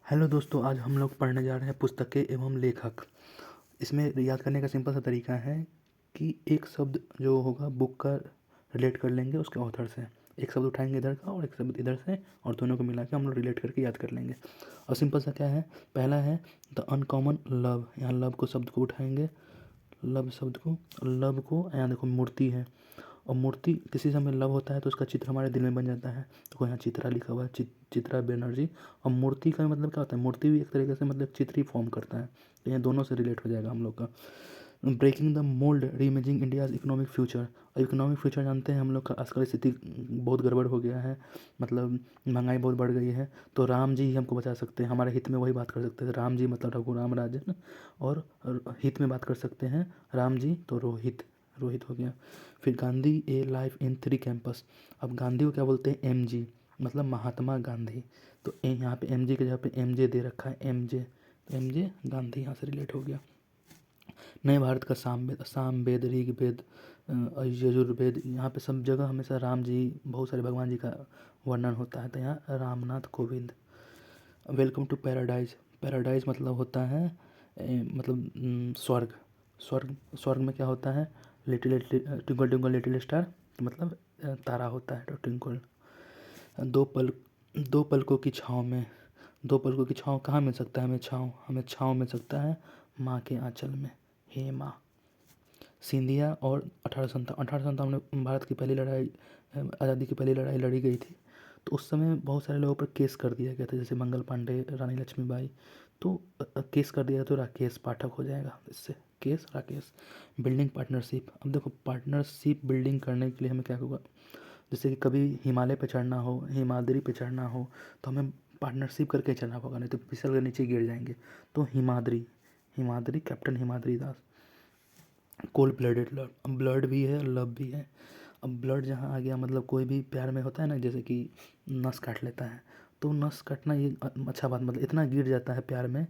Hello दोस्तों, आज हम लोग पढ़ने जा रहे हैं पुस्तकें एवं लेखक। इसमें याद करने का सिंपल सा तरीका है कि एक शब्द जो होगा बुक का रिलेट कर लेंगे उसके ऑथर से। एक शब्द उठाएंगे इधर का और एक शब्द इधर से और दोनों को मिला के हम लोग रिलेट करके याद कर लेंगे। और सिंपल सा क्या है, पहला है द अनकॉमन लव। यहाँ लव को शब्द को उठाएंगे, लव शब्द को, और लव को यहाँ देखो मूर्ति है, और मूर्ति किसी समय लव होता है तो उसका चित्र हमारे दिल में बन जाता है। तो यहाँ चित्रा लिखा हुआ है, चित्रा बनर्जी। और मूर्ति का मतलब क्या होता है, मूर्ति भी एक तरीके से मतलब चित्र ही फॉर्म करता है। तो यहाँ दोनों से रिलेट हो जाएगा हम लोग का। Breaking the mould, reimagining India's economic future. और इकोनॉमिक फ्यूचर जानते हैं हम लोग का आजकल स्थिति बहुत गड़बड़ हो गया है, मतलब महंगाई बहुत बढ़ गई है। तो राम जी ही हमको बचा सकते हैं, हमारे हित में वही बात कर सकते हैं। राम जी मतलब रघुराम राजन, और हित में बात कर सकते हैं राम जी तो रोहित, रोहित हो गया। फिर गांधी ए लाइफ इन थ्री कैंपस। अब गांधी को क्या बोलते हैं, एम जी, मतलब महात्मा गांधी। तो यहाँ पे एम जी के जगह पे एम जे दे रखा है, एम जे, तो एम जे गांधी यहाँ से रिलेट हो गया। नए भारत का सामवेद, ऋग्वेद, यजुर्वेद, यहाँ पे सब जगह हमेशा राम जी, बहुत सारे भगवान जी का वर्णन होता है। तो यहाँ Ramnath Kovind. Welcome to paradise. Paradise मतलब होता है स्वर्ग। स्वर्ग में क्या होता है, little twinkle twinkle little star, मतलब तारा होता है, तो ट्विंकल। दो पल, दो पलकों की छाँव में। दो पलकों की छाँव कहाँ मिल सकता है हमें, छाँव मिल सकता है माँ के आंचल में, हे माँ। सिंधिया और 1857 में भारत की पहली लड़ाई, आज़ादी की पहली लड़ाई लड़ी गई थी। तो उस समय बहुत सारे लोगों पर केस कर दिया गया था, जैसे मंगल पांडे, रानी लक्ष्मीबाई। तो केस कर दिया तो राकेश पाठक हो जाएगा इससे, केस राकेश। Building partnership. अब देखो पार्टनरशिप बिल्डिंग करने के लिए हमें क्या होगा, जैसे कि कभी हिमालय पे चढ़ना हो, हिमाद्री पे चढ़ना हो, तो हमें पार्टनरशिप करके चढ़ना होगा, नहीं तो फिसल कर नीचे गिर जाएंगे। तो Himadri, Himadri captain Himadri Das. Cold blooded love. अब ब्लड भी है, लव भी है। अब ब्लड जहाँ आ गया, मतलब कोई भी प्यार में होता है ना, जैसे कि नस काट लेता है, तो नस काटना ये अच्छा बात, मतलब इतना गिर जाता है प्यार में,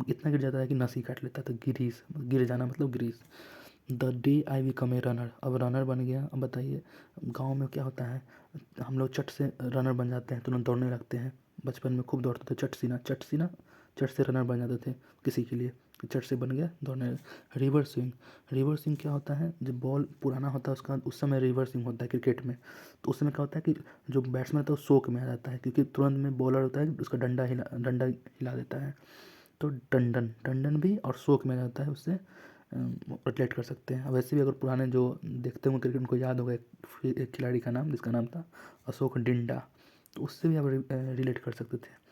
इतना गिर जाता है कि नस ही काट लेता है। तो गिरीश, गिर जाना मतलब Girish. The day I become a runner. अब रनर बन गया। अब बताइए गांव में क्या होता है, हम लोग चट से रनर बन जाते हैं, तुरंत दौड़ने लगते हैं। बचपन में खूब दौड़ते थे, चट सीना चट सीना, चट से रनर बन जाते थे किसी के लिए, चट से बन गया दौड़ने। Reverse swing. रिवर्स स्विंग क्या होता है, जब बॉल पुराना होता है उसका उस समय रिवर्स स्विंग होता है क्रिकेट में। तो उस समय क्या होता है कि जो बैट्समैन होता है वो शोक में आ जाता है, क्योंकि तुरंत में बॉलर होता है उसका डंडा हिला देता है। तो टंडन, टंडन भी और शोक में आ जाता है, उससे रिलेट कर सकते हैं। वैसे भी अगर पुराने जो देखते होंगे क्रिकेट, उनको याद होगा एक खिलाड़ी का नाम, जिसका नाम था अशोक डिंडा, तो उससे भी आप रिलेट कर सकते थे।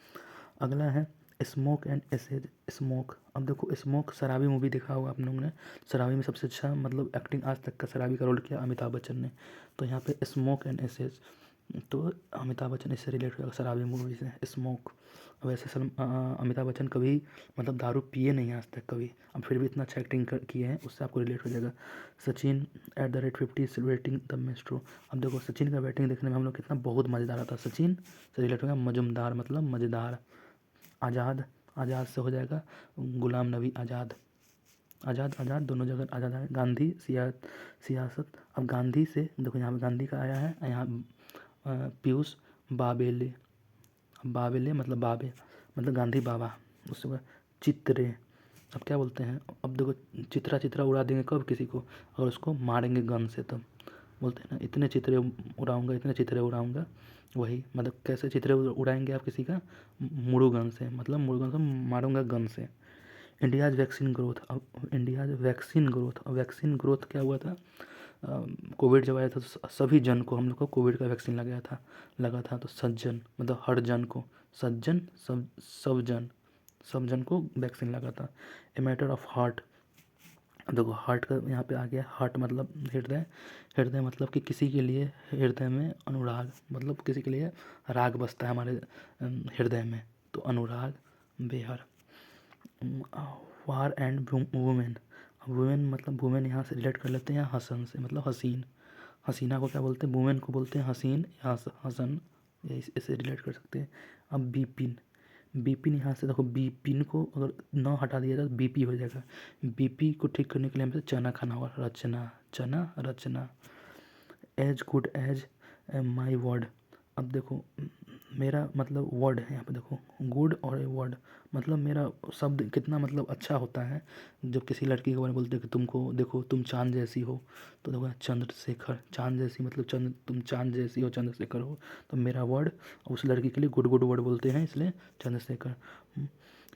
अगला है स्मोक एंड एसेज। स्मोक, अब देखो स्मोक शराबी मूवी देखा होगा आप लोगों ने। शराबी में सबसे अच्छा मतलब एक्टिंग आज तक का शराबी का रोल किया अमिताभ बच्चन ने। तो यहाँ पे स्मोक एंड एसेज, तो अमिताभ बच्चन इससे रिलेट होगा, शराबी मूवी से, स्मोक। वैसे अमिताभ बच्चन कभी मतलब दारू पिए नहीं आज तक कभी, अब फिर भी इतना अच्छा एक्टिंग किए हैं, उससे आपको रिलेट हो जाएगा। Sachin @50 celebrating the maestro. अब देखो सचिन का बैटिंग देखने में हम लोग कितना बहुत मज़ेदार आता है, सचिन से रिलेट होगा मजुमदार, मतलब मज़ेदार। आज़ाद, आज़ाद से हो जाएगा गुलाम नबी आज़ाद। आज़ाद आज़ाद दोनों जगह आज़ाद है। गांधी, सियासत। अब गांधी से देखो यहाँ पे गांधी का आया है, यहाँ पीयूष बाबेले। बाबेले मतलब बाबे, मतलब गांधी बाबा। उसके बाद चित्रे। अब क्या बोलते हैं, अब देखो चित्रा चित्रा उड़ा देंगे कब किसी को, और उसको मारेंगे गन से तब। बोलते हैं ना इतने चित्रे उड़ाऊंगा, इतने चित्रे उड़ाऊंगा, वही मतलब कैसे चित्रे उड़ाएंगे आप किसी का, मुड़ू गन से, मतलब मुड़ू गन से मारूंगा गन से। India's vaccine growth. अब इंडियाज वैक्सीन ग्रोथ, अब वैक्सीन ग्रोथ क्या हुआ था, कोविड जब आया था तो सभी जन को हम लोग को कोविड का वैक्सीन लगा था। तो सज्जन मतलब हर जन को, सज्जन सब जन को वैक्सीन लगा था। A matter of heart. देखो हार्ट का यहाँ पे आ गया, हार्ट मतलब हृदय, हृदय मतलब कि किसी के लिए हृदय में अनुराग, मतलब किसी के लिए राग बसता है हमारे हृदय में, तो अनुराग Behar. War and women. Women मतलब वुमेन यहाँ से रिलेट कर लेते हैं हसन से, मतलब हसीन। हसीना को क्या बोलते हैं, वुमेन को बोलते हैं हसीन या हसन, इससे रिलेट कर सकते हैं। अब बिपिन, बिपिन यहाँ से देखो बिपिन को अगर न हटा दिया जाए तो बीपी हो जाएगा। बीपी को ठीक करने के लिए हमसे चना खाना होगा, रचना, चना Rachna. As good as my word. अब देखो मेरा मतलब वर्ड है यहाँ पे, देखो गुड और ए वर्ड, मतलब मेरा शब्द कितना मतलब अच्छा होता है। जब किसी लड़की के बारे में बोलते हैं कि तुमको देखो तुम चाँद जैसी हो, तो देखो चंद्रशेखर, चाँद जैसी मतलब चंद्र, तुम चाँद जैसी हो, चंद्रशेखर हो। तो मेरा वर्ड उस लड़की के लिए गुड गुड वर्ड बोलते हैं, इसलिए चंद्रशेखर।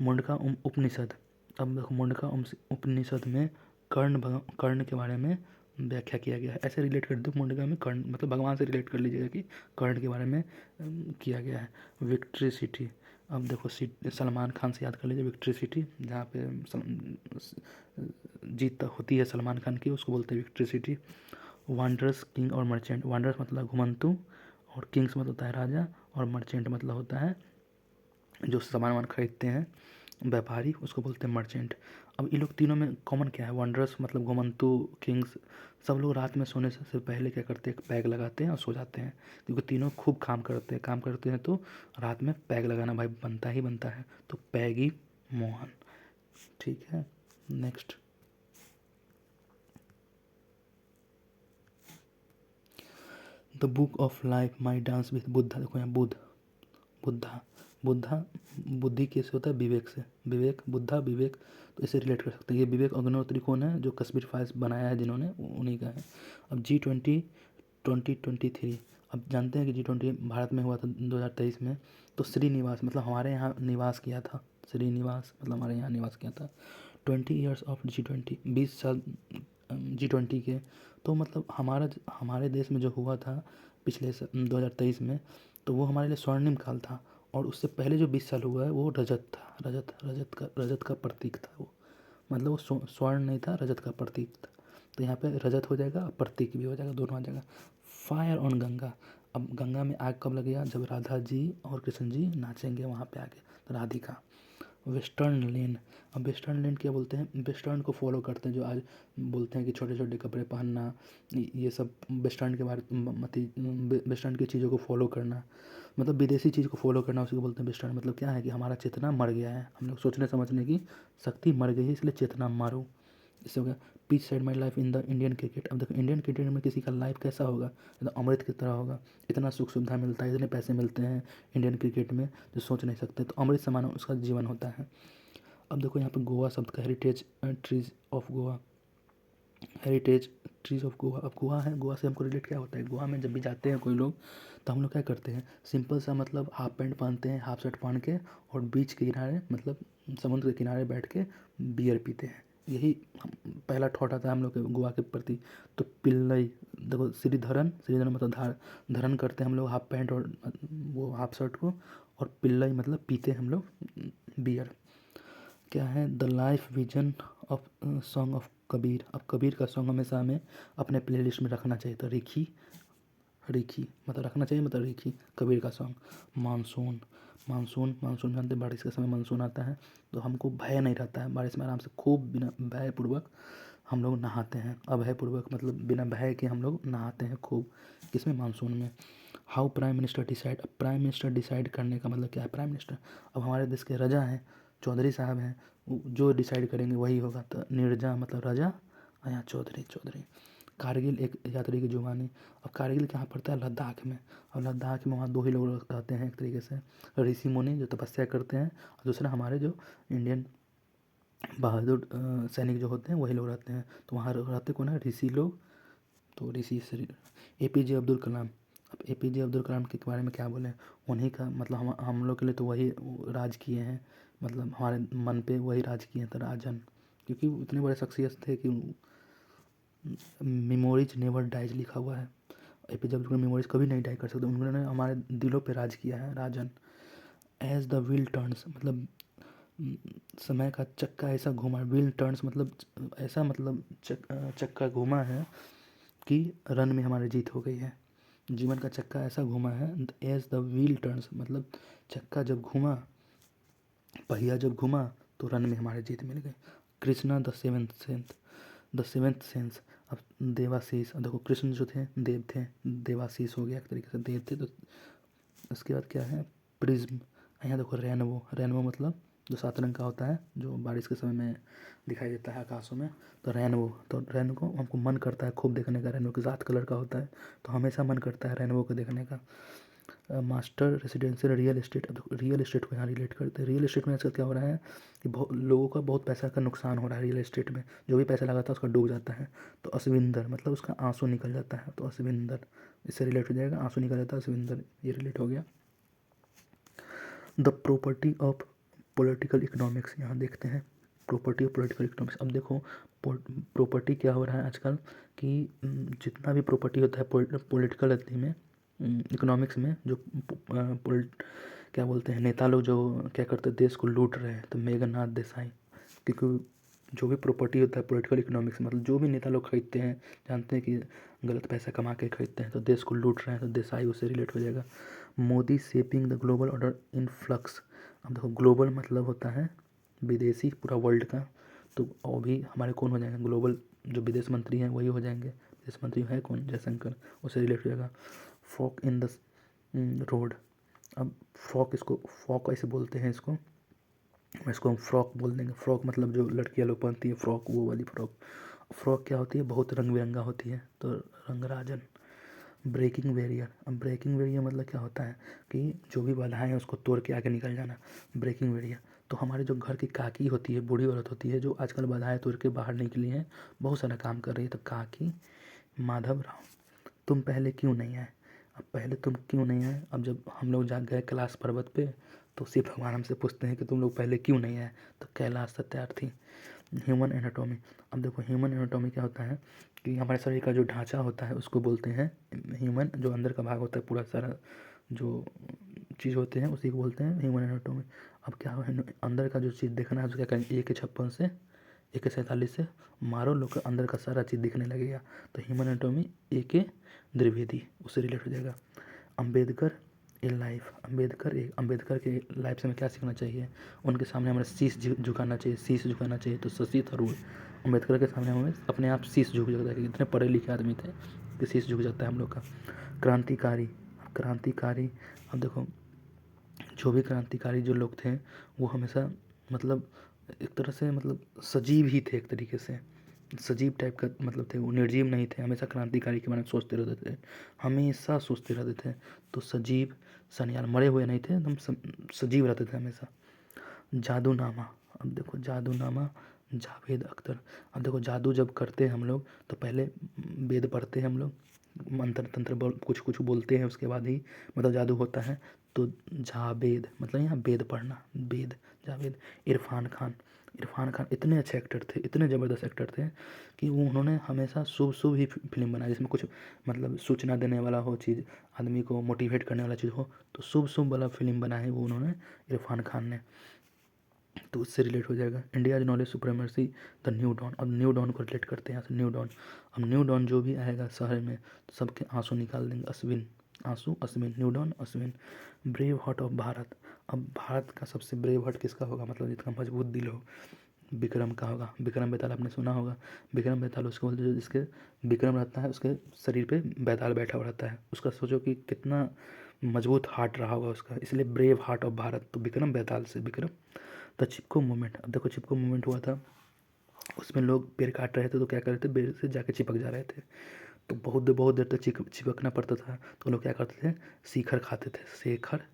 मुंडका उपनिषद। अब देखो मुंडका उपनिषद में कर्ण के बारे में व्याख्या किया गया है। ऐसे रिलेट कर दो मुंडका में कर्ण, मतलब भगवान से रिलेट कर लीजिएगा कि कर्ण के बारे में किया गया है। Victory city. अब देखो सलमान खान से याद कर लीजिए विक्ट्री सिटी, जहाँ पे जीत होती है सलमान खान की, उसको बोलते हैं विक्ट्री सिटी। वांडरस किंग और मर्चेंट। वांडरस मतलब घुमंतु, और किंग्स मतलब होता है राजा, और मर्चेंट मतलब होता है जो सामान वामान खरीदते हैं, व्यापारी, उसको बोलते हैं मर्चेंट। अब इन लोग तीनों में कॉमन क्या है? वंडरस मतलब घुमंतु, किंग्स, सब लोग रात में सोने से पहले क्या करते हैं, पैग लगाते हैं और सो जाते हैं, क्योंकि तीनों खूब काम करते हैं तो रात में पैग लगाना भाई बनता ही बनता है। तो पैगी मोहन। ठीक है, next. The book of life, my dance with Buddha. देखो यहाँ बुद्धा बुद्धा, बुद्धि कैसे होता है? विवेक से, विवेक बुद्धा विवेक, तो इसे रिलेट कर सकते हैं। ये विवेक अग्निहोत्री कौन है? जो कश्मीर फाइल्स बनाया है जिन्होंने, उन्हीं का है। अब G20 2023, अब जानते हैं कि G20 भारत में हुआ था 2023 में। तो श्रीनिवास मतलब हमारे यहाँ निवास किया था, श्रीनिवास मतलब हमारे यहाँ निवास किया था। 20 ईयर्स ऑफ G20, 20 साल G20 के। तो मतलब हमारे देश में जो हुआ था पिछले 2023 में, तो वो हमारे लिए स्वर्णिम काल था। और उससे पहले जो 20 साल हुआ है वो रजत था, रजत का प्रतीक था वो, मतलब वो स्वर्ण नहीं था, रजत का प्रतीक था। तो यहाँ पे रजत हो जाएगा, प्रतीक भी हो जाएगा, दोनों आ जाएगा। Fire on Ganga. अब गंगा में आग कब लगेगा? जब राधा जी और कृष्ण जी नाचेंगे वहाँ पे आगे, तो राधिका। वेस्टर्न लेन। अब वेस्टर्न लेन क्या बोलते हैं? वेस्टर्न को फॉलो करते हैं, जो आज बोलते हैं कि छोटे छोटे कपड़े पहनना, ये सब वेस्टर्न के बारे वेस्टर्न की चीज़ों को फॉलो करना, मतलब विदेशी चीज़ को फॉलो करना, उसी को बोलते हैं वेस्टर्न। मतलब क्या है कि हमारा चेतना मर गया है, हम लोग सोचने समझने की शक्ति मर गई है, इसलिए चेतना मारो। इससे हो गया pitch side my life in the Indian cricket. अब देखो इंडियन क्रिकेट में किसी का लाइफ कैसा होगा? तो अमृत की तरह होगा, इतना सुख सुविधा मिलता है, इतने पैसे मिलते हैं इंडियन क्रिकेट में जो सोच नहीं सकते, तो अमृत समान उसका जीवन होता है। अब देखो यहाँ पे गोवा शब्द का heritage trees of Goa, heritage trees of Goa. अब गोवा है, गोवा से हमको रिलेट क्या होता है? गोवा में जब भी जाते हैं कोई लोग, तो हम लोग क्या करते हैं, सिंपल सा मतलब हाफ पैंट पहनते हैं, हाफ शर्ट पहन के, और बीच के किनारे मतलब समुद्र के किनारे बैठ के बियर पीते हैं। यही पहला थॉट आता है हम लोग के गोवा के प्रति। तो पिल्लई, देखो श्रीधरन मतलब धरन करते हैं हम लोग हाफ पैंट और वो हाफ शर्ट को, और पिल्लई मतलब पीते हैं हम लोग बियर। क्या है? The life vision of song of Kabir. अब कबीर का सॉन्ग हमेशा हमें अपने प्लेलिस्ट में रखना चाहिए। तो रिखी रिखी मतलब रखना चाहिए, मतलब रिखी कबीर का सॉन्ग। मानसून मानसून जानते हैं, बारिश के समय मानसून आता है, तो हमको भय नहीं रहता है, बारिश में आराम से खूब बिना भयपूर्वक हम लोग नहाते हैं। अभयपूर्वक मतलब बिना भय के हम लोग नहाते हैं खूब, किसमें? मानसून में। How prime minister decide. अब प्राइम मिनिस्टर डिसाइड करने का मतलब क्या है? प्राइम मिनिस्टर, अब हमारे देश के राजा हैं, चौधरी साहब हैं, जो डिसाइड करेंगे वही होगा। तो निर्जा मतलब राजा, और यहाँ चौधरी। कारगिल एक यात्री की जुबानी। अब कारगिल कहाँ पड़ता है? लद्दाख में। और लद्दाख में वहाँ दो ही लोग रहते हैं एक तरीके से, ऋषि मुनि जो तपस्या करते हैं, और दूसरा हमारे जो इंडियन बहादुर सैनिक जो होते हैं वही लोग रहते हैं। तो वहाँ रहते कौन है? ऋषि लोग। तो ऋषि से APJ अब्दुल कलाम। अब APJ अब्दुल कलाम के बारे में क्या बोलें? उन्हीं का मतलब हम लोग के लिए तो वही राज किए हैं, मतलब हमारे मन पे वही राज किए हैं, तो राजन, क्योंकि वो इतने बड़े शख्सियत थे कि मेमोरीज नेवर डाइज लिखा हुआ है। APJ अब्दुल कलाम मेमोरीज कभी नहीं डाई कर सकते, उन्होंने हमारे दिलों पे राज किया है, राजन। एज द व्हील टर्न्स मतलब समय का चक्का ऐसा घूमा, व्हील टर्न्स मतलब ऐसा मतलब चक्का घूमा है कि रन में हमारी जीत हो गई है। जीवन का चक्का ऐसा घूमा है, एज द व्हील टर्न्स मतलब चक्का जब घूमा, पहिया जब घूमा, तो रन में हमारी जीत मिल गई। Krishna the seventh sense. अब देवाशीष, अब देखो कृष्ण जो थे देव थे, देवाशीष हो गया एक तरीके से, देव थे। तो उसके बाद क्या है? प्रिज्म। यहाँ देखो रेनबो मतलब जो 7 रंग का होता है, जो बारिश के समय में दिखाई देता है आकाशों में, तो रेनबो। तो रेनबो हमको मन करता है खूब देखने का, रेनबो के 7 कलर का होता है, तो हमेशा मन करता है रेनबो को देखने का। Master residential real estate. अब रियल एस्टेट को यहाँ रिलेट करते हैं। रियल एस्टेट में आजकल क्या हो रहा है कि बहुत लोगों का बहुत पैसा का नुकसान हो रहा है रियल एस्टेट में। जो भी पैसा लगा था उसका डूब जाता है। तो असविंदर मतलब उसका आंसू निकल जाता है, तो असविंदर इससे रिलेट हो जाएगा। आंसू निकल जाता है, असविंदर, ये रिलेट हो गया। The property of political economics, यहाँ देखते हैं प्रॉपर्टी ऑफ पॉलिटिकल इकोनॉमिक्स। अब देखो प्रॉपर्टी क्या हो रहा है आजकल कि जितना भी प्रॉपर्टी होता है पॉलिटिकल अथी में, इकोनॉमिक्स में, जो क्या बोलते हैं नेता लोग जो क्या करते हैं, देश को लूट रहे हैं। तो मेघनाथ देसाई, क्योंकि जो भी प्रॉपर्टी होता है पॉलिटिकल इकोनॉमिक्स मतलब जो भी नेता लोग खरीदते हैं, जानते हैं कि गलत पैसा कमा के खरीदते हैं, तो देश को लूट रहे हैं, तो देसाई उससे रिलेट हो जाएगा। Modi shaping the global order in flux. अब देखो ग्लोबल मतलब होता है विदेशी, पूरा वर्ल्ड का। तो वो भी हमारे कौन हो जाएंगे, ग्लोबल जो विदेश मंत्री हैं वही हो जाएंगे। विदेश मंत्री है कौन, जयशंकर, उससे रिलेट हो जाएगा। Fork in the road. अब फ्रॉक, इसको फ्रॉक ऐसे बोलते हैं, इसको हम फ्रॉक बोल देंगे। फ्रॉक मतलब जो लड़कियां लोग पहनती है फ्रॉक, वो वाली फ्रॉक। फ्रॉक क्या होती है, बहुत रंग बिरंगा होती है, तो रंगराजन। Breaking barrier. अब ब्रेकिंग बैरियर मतलब क्या होता है कि जो भी बाधाएं हैं उसको तोड़ के आगे निकल जाना, ब्रेकिंग बैरियर। तो हमारे जो घर की काकी होती है, बूढ़ी औरत होती है, जो आजकल बाधाएं तोड़ के बाहर निकली हैं, बहुत सारा काम कर रही है। तो काकी माधव राव, तुम पहले क्यों नहीं आए। अब पहले तुम क्यों नहीं आए, अब जब हम लोग जा गए कैलाश पर्वत पे, तो शिव भगवान हमसे पूछते हैं कि तुम लोग पहले क्यों नहीं आए, तो कैलाश सत्यार्थी। Human anatomy. अब देखो ह्यूमन एनाटॉमी क्या होता है कि हमारे शरीर का जो ढांचा होता है उसको बोलते हैं ह्यूमन, जो अंदर का भाग होता है पूरा सारा जो चीज़ होते हैं उसी को बोलते हैं ह्यूमन एनाटॉमी। अब क्या है, अंदर का जो चीज़ देखना है उसको क्या करेंगे, AK-56 से, AK-47 से मारो, लोग के अंदर का सारा चीज़ दिखने लगेगा। तो ह्यूमन एनाटॉमी AK द्विवेदी, उससे रिलेट हो जाएगा। अम्बेडकर ए लाइफ। अम्बेडकर के लाइफ से हमें क्या सीखना चाहिए, उनके सामने हमें शीश झुकाना चाहिए, शीश झुकाना चाहिए। तो शशि थरूर, अम्बेडकर के सामने हमें अपने आप शीश झुक जाता है, कि इतने पढ़े लिखे आदमी थे कि शीश झुक जाता है हम लोग का। क्रांतिकारी। अब देखो जो भी क्रांतिकारी जो लोग थे वो हमेशा मतलब एक तरह से मतलब सजीव ही थे, एक तरीके से सजीव टाइप का मतलब थे वो, निर्जीव नहीं थे। हमेशा क्रांतिकारी के बारे में सोचते रहते थे, हमेशा सोचते रहते थे। तो सजीव सन्याल, मरे हुए नहीं थे, एकदम सजीव रहते थे हमेशा। जादूनामा। अब देखो जादूनामा, जावेद अख्तर। अब देखो जादू जब करते हैं हम लोग तो पहले वेद पढ़ते हैं हम लोग, मंत्र तंत्र कुछ कुछ बोलते हैं, उसके बाद ही मतलब जादू होता है। तो जावेद मतलब यहाँ वेद पढ़ना, वेद, जावेद। इरफान खान इतने अच्छे एक्टर थे, इतने ज़बरदस्त एक्टर थे कि वो उन्होंने हमेशा शुभ शुभ ही फिल्म बनाई, जिसमें कुछ मतलब सूचना देने वाला हो चीज़, आदमी को मोटिवेट करने वाला चीज़ हो, तो शुभ शुभ वाला फिल्म बना है वो उन्होंने, इरफान खान ने। तो उससे रिलेट हो जाएगा। India knowledge supremacy, the new dawn. अब न्यू डॉन को रिलेट करते हैं यहाँ से, न्यू डॉन। अब न्यू डॉन जो भी आएगा शहर में तो सबके आंसू निकाल देंगे, अश्विन, आंसू Ashwin, new dawn Ashwin. Brave heart of Bharat. अब भारत का सबसे ब्रेव हार्ट किसका होगा, मतलब जिसका मजबूत दिल हो, विक्रम का होगा। विक्रम बेताल आपने सुना होगा, विक्रम बेताल उसको बोलते हैं जिसके विक्रम रहता है, उसके शरीर पे बेताल बैठा हुआ रहता है, उसका सोचो कि कितना मजबूत हार्ट रहा होगा उसका, इसलिए ब्रेव हार्ट ऑफ भारत। तो विक्रम बेताल से विक्रम। The Chipko movement. अब देखो चिपको मूवमेंट हुआ था, उसमें लोग पेड़ काट रहे थे तो क्या कर रहे थे, पेड़ से जाके चिपक जा रहे थे, तो बहुत देर तक चिपकना पड़ता था। तो लोग क्या करते थे, शिखर खाते थे,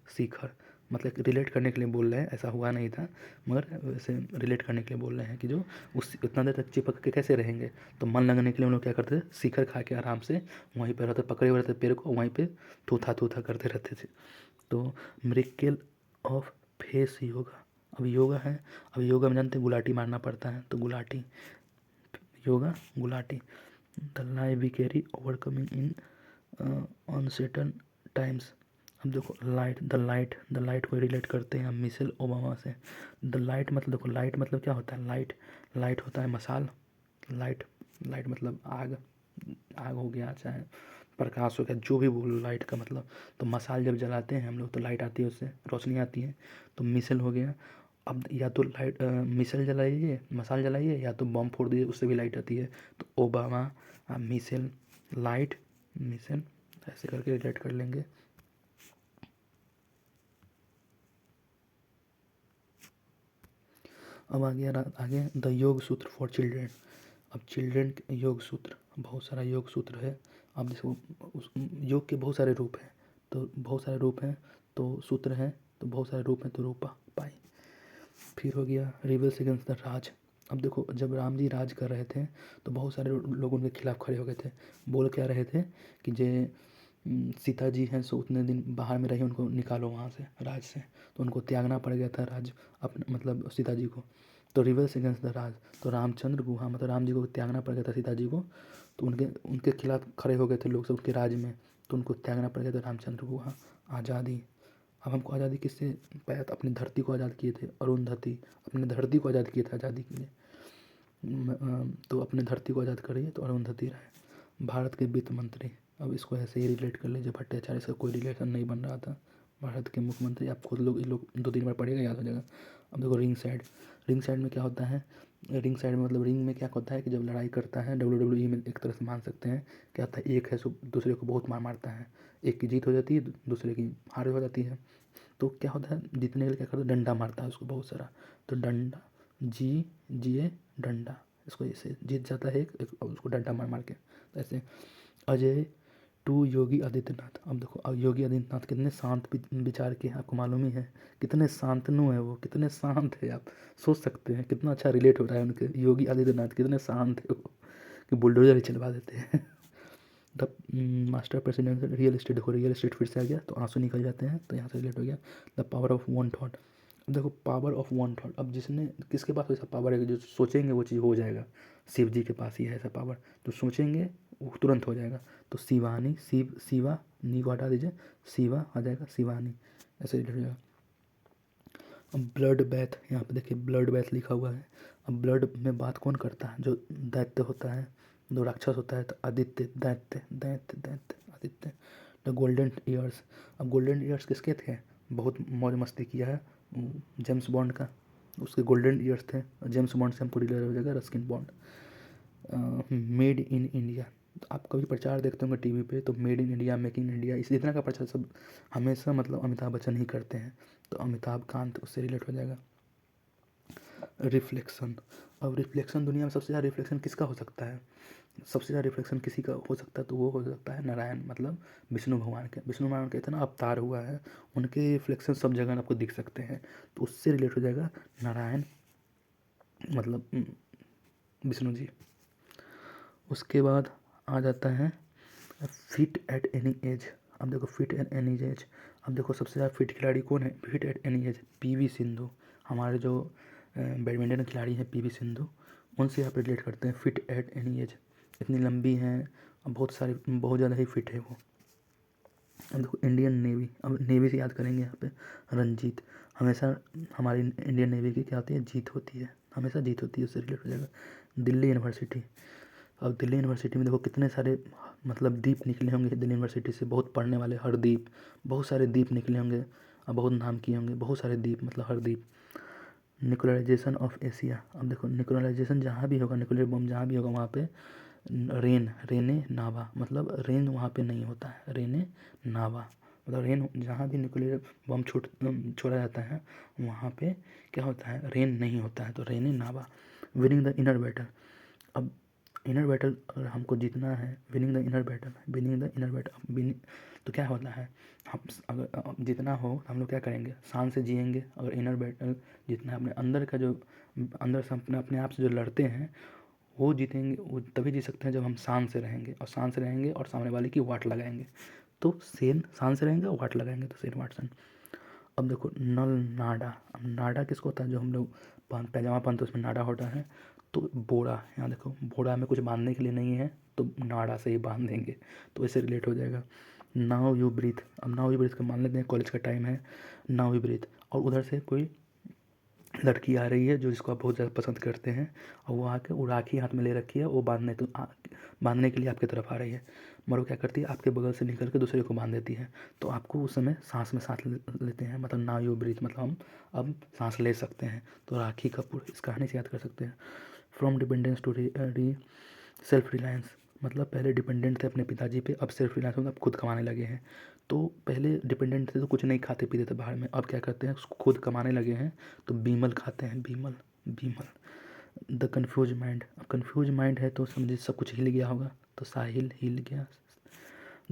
शिखर मतलब रिलेट करने के लिए बोल रहे हैं, ऐसा हुआ नहीं था, मगर वैसे रिलेट करने के लिए बोल रहे हैं कि जो उस इतना देर तक चिपक के कैसे रहेंगे। तो मन लगने के लिए हम लोग क्या करते थे, शिखर खा के आराम से वहीं पर रहते, पकड़े हुए रहते पेड़ को, वहीं पे थूथा करते रहते थे। तो मिरेकल ऑफ फेस योगा। अब योगा है, अब योगा में जानते हैं गुलाटी मारना पड़ता है, तो Gulati, Yoga Gulati. The life we carry overcoming in uncertain times. अब देखो द लाइट को रिलेट करते हैं हम मिशेल ओबामा से। द लाइट मतलब देखो, लाइट मतलब क्या होता है, लाइट होता है मशाल, लाइट मतलब आग हो गया, चाहे प्रकाश हो गया, जो भी बोलो लाइट का मतलब। तो मशाल जब जलाते हैं हम लोग तो लाइट आती है, उससे रोशनी आती है, तो मिसल हो गया। अब या तो लाइट मिसल जलाइए, मशाल जलाइए, या तो बम फोड़ दीजिए, उससे भी लाइट आती है। तो ओबामा, मिसल, लाइट, मिसल, ऐसे करके रिलेट कर लेंगे। अब आगे द योग सूत्र फॉर चिल्ड्रेन। अब चिल्ड्रेन योग सूत्र, बहुत सारा योग सूत्र है। अब देखो योग के बहुत सारे रूप हैं, तो बहुत सारे रूप हैं, तो सूत्र हैं, तो बहुत सारे रूप हैं, तो रूपा पाई। फिर हो गया रिबल्स अगेंस्ट द राज। अब देखो जब राम जी राज कर रहे थे तो बहुत सारे लोग उनके खिलाफ खड़े हो गए थे। बोल क्या रहे थे कि जे सीता जी हैं सो उतने दिन बाहर में रही, उनको निकालो वहाँ से राज से। तो उनको त्यागना पड़ गया था राज अपने मतलब सीता जी को। तो रिबल्स अगेंस्ट द राज, तो रामचंद्र गुहा मतलब राम जी को त्यागना पड़ गया था सीता जी को। तो उनके उनके खिलाफ खड़े हो गए थे लोग सब उनके राज में, तो उनको त्यागना पड़ गया था रामचंद्र गुहा। आज़ादी। अब हमको आज़ादी किससे पाया था? अपनी धरती को आज़ाद किए थे अरुंधति, अपने धरती को आज़ाद किए थे आज़ादी के लिए। तो अपने धरती को आज़ाद करिए तो अरुंधति रहे। भारत के वित्त मंत्री, अब इसको ऐसे ही रिलेट कर लीजिए भट्टाचार्य, इसका कोई रिलेशन नहीं बन रहा था। भारत के मुख्यमंत्री, आप खुद लोग ये लोग 2-3 बार पढ़िएगा याद हो जाएगा। अब देखो रिंग साइड, रिंग साइड में क्या होता है? रिंग साइड में मतलब रिंग में क्या होता है कि जब लड़ाई करता है WWE में एक तरह से मान सकते हैं क्या होता है, एक है सो दूसरे को बहुत मार मारता है, एक की जीत हो जाती है दूसरे की हार हो जाती है। तो क्या होता है जीतने के लिए क्या करता है, डंडा मारता है उसको बहुत सारा। तो डंडा जिए डंडा, इसको ऐसे जीत जाता है एक और उसको डंडा मार मार के। तो ऐसे अजय टू योगी आदित्यनाथ। अब देखो अब योगी आदित्यनाथ कितने शांत विचार के हैं, आपको मालूम ही है कितने शांतनु है वो, कितने शांत है। आप सोच सकते हैं कितना अच्छा रिलेट हो रहा है उनके। योगी आदित्यनाथ कितने शांत है वो कि बुलडोजर ही चलवा देते हैं। The master president real estate, देखो रियल एस्टेट फिर से आ गया तो आंसू निकल जाते हैं, तो यहाँ से रिलेट हो गया। The power of one thought. अब देखो पावर ऑफ वन थॉट, अब जिसने किसके पास ऐसा पावर है कि जो सोचेंगे वो चीज़ हो जाएगा। शिव जी के पास ही है ऐसा पावर, जो सोचेंगे वो तुरंत हो जाएगा। तो शिवानी, शिवा नी को हटा दीजिए, शिवा आ जाएगा शिवानी, ऐसे रिलेट हो जाएगा। अब ब्लड बैथ, यहाँ पे देखिए ब्लड बैथ लिखा हुआ है। अब ब्लड में बात कौन करता है? जो दैत्य होता है, जो राक्षस होता है, तो आदित्य, दैत्य दैत्य दैत्य आदित्य। The golden years. अब गोल्डन ईयर्स किसके थे? बहुत मौज मस्ती किया है जेम्स बॉन्ड का, उसके गोल्डन ईयर्स थे। जेम्स बॉन्ड से हमको रिलेट हो जाएगा Ruskin bond. Made in India, आप कभी प्रचार देखते होंगे टीवी पे, तो made in India, make in India, इस इतना का प्रचार सब हमेशा मतलब अमिताभ बच्चन ही करते हैं। तो अमिताभ कांत उससे रिलेट हो जाएगा। रिफ्लेक्शन। अब रिफ्लेक्शन, दुनिया में सबसे ज़्यादा रिफ्लेक्शन किसका हो सकता है? सबसे ज़्यादा रिफ्लेक्शन किसी का हो सकता है तो वो हो सकता है नारायण मतलब विष्णु भगवान के। विष्णु भगवान का इतना अवतार हुआ है, उनके रिफ्लेक्शन सब जगह आपको दिख सकते हैं, तो उससे रिलेट हो जाएगा नारायण मतलब विष्णु जी। उसके बाद आ जाता है फिट एट एनी एज। अब देखो फिट एट एनी एज, अब देखो सबसे ज़्यादा फिट खिलाड़ी कौन है fit at any as? PV Sindhu. हमारे जो बैडमिंटन खिलाड़ी हैं पीवी सिंधु, उनसे आप रिलेट करते हैं फिट एट एनी एज। इतनी लंबी हैं और बहुत सारी बहुत ज़्यादा ही फिट है वो। अब देखो इंडियन नेवी, अब नेवी से याद करेंगे यहाँ पे रंजीत। हमेशा हमारी इंडियन नेवी की क्या होती है? जीत होती है, हमेशा जीत होती है, उससे रिलेट हो जाएगा। दिल्ली यूनिवर्सिटी। अब दिल्ली यूनिवर्सिटी में देखो कितने सारे मतलब दीप निकले होंगे दिल्ली यूनिवर्सिटी से, बहुत पढ़ने वाले हरदीप, बहुत सारे दीप निकले होंगे और बहुत नाम किए होंगे, बहुत सारे दीप मतलब हरदीप। Nuclearization of Asia. अब देखो न्यूक्लियराइजेशन जहाँ भी होगा, न्यूक्लियर बम जहाँ भी होगा वहाँ पे रेने नावा मतलब रेन वहाँ पे नहीं होता है, रेने नावा मतलब रेन, जहाँ भी न्यूक्लियर बम छोड़ा जाता है वहाँ पे क्या होता है? रेन नहीं होता है, तो Rene Nava. Winning the inner battle. अब इनर बैटल अगर हमको जीतना है, winning the inner battle, winning the inner battle winning, तो क्या होता है? हम अगर जीतना हो हम लोग क्या करेंगे? शान से जिएंगे। अगर इनर बैटल जीतना है, अपने अंदर का जो अंदर से अपने आप से जो लड़ते हैं वो जीतेंगे, वो तभी जीत सकते हैं जब हम शान से रहेंगे, और शान से रहेंगे और सामने वाले की वाट लगाएंगे। तो सेन शान से रहेंगे और वाट लगाएंगे, तो सेन वाटसन। अब देखो नल नाडा। अब नाडा किसको होता है? जो हम लोग पैजामा पहनते हैं उसमें नाडा होता है। तो बोरा, यहाँ देखो बोरा में कुछ बांधने के लिए नहीं है तो नाडा से ही बांध देंगे, तो इससे रिलेट हो जाएगा। Now you breathe. अब नाउ यू ब्रीथ का मान लेते हैं कॉलेज का टाइम है, नाउ यू ब्रीथ, और उधर से कोई लड़की आ रही है जो जिसको आप बहुत ज़्यादा पसंद करते हैं, और वो आके वो राखी हाथ में ले रखी है, वो बांधने के लिए आपकी तरफ आ रही है, मगर वो क्या करती है आपके बगल से निकल के दूसरे को बांध देती है। तो आपको उस समय सांस में सांस लेते हैं, मतलब नाउ यू ब्रीथ मतलब हम अब सांस ले सकते हैं। तो राखी कपूर इस कहानी से याद कर सकते हैं। From dependence to self reliance, मतलब पहले डिपेंडेंट थे अपने पिताजी पे, अब सेल्फ रिलायंस मतलब अब खुद कमाने लगे हैं। तो पहले डिपेंडेंट थे तो कुछ नहीं खाते पीते थे बाहर में, अब क्या करते हैं खुद कमाने लगे हैं तो बीमल खाते हैं, Bimal Bimal. The confuse mind. अब कन्फ्यूज माइंड है तो समझिए सब कुछ हिल गया होगा, तो साहिल हिल गया।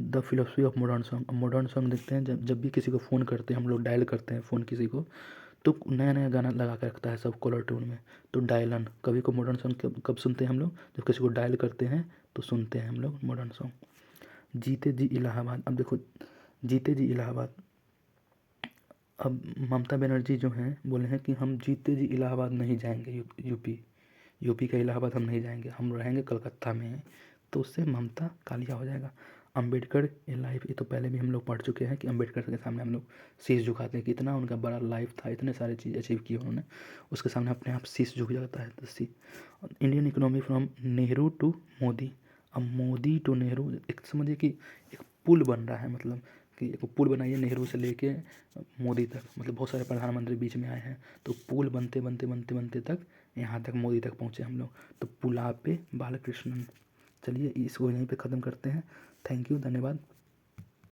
The philosophy of modern song. अब मॉडर्न सॉन्ग देखते हैं, जब जब भी किसी को फ़ोन करते हैं हम लोग, डायल करते हैं फ़ोन किसी को, तो नया नया गाना लगा के रखता है सब कॉलर ट्यून में। तो डायलन कभी को मॉडर्न सॉन्ग कब कब सुनते हैं हम लोग, जब किसी को डायल करते हैं तो सुनते हैं हम लोग मॉडर्न सॉन्ग। जीते जी इलाहाबाद। अब देखो, जीते जी इलाहाबाद, अब ममता बनर्जी जो हैं बोले हैं कि हम जीते जी इलाहाबाद नहीं जाएंगे, यूपी का इलाहाबाद हम नहीं जाएंगे, हम रहेंगे कलकत्ता में हैं। तो उससे ममता कालिया हो जाएगा। अम्बेडकर ए लाइफ, ये तो पहले भी हम लोग पढ़ चुके हैं कि अम्बेडकर के सामने हम लोग शीश झुकाते हैं, कि इतना उनका बड़ा लाइफ था, इतने सारे चीज़ अचीव किए उन्होंने, उसके सामने अपने आप शीश झुक जाता है। तो Indian economy from Nehru to Modi. अब मोदी टू नेहरू, एक समझिए कि एक पुल बन रहा है, मतलब कि एक पुल बनाइए नेहरू से लेके मोदी तक, मतलब बहुत सारे प्रधानमंत्री बीच में आए हैं, तो पुल बनते बनते बनते बनते तक यहाँ तक मोदी तक पहुँचे हम लोग। तो पुलापे बालकृष्णन। चलिए इसको यहीं पे ख़त्म करते हैं। थैंक यू, धन्यवाद।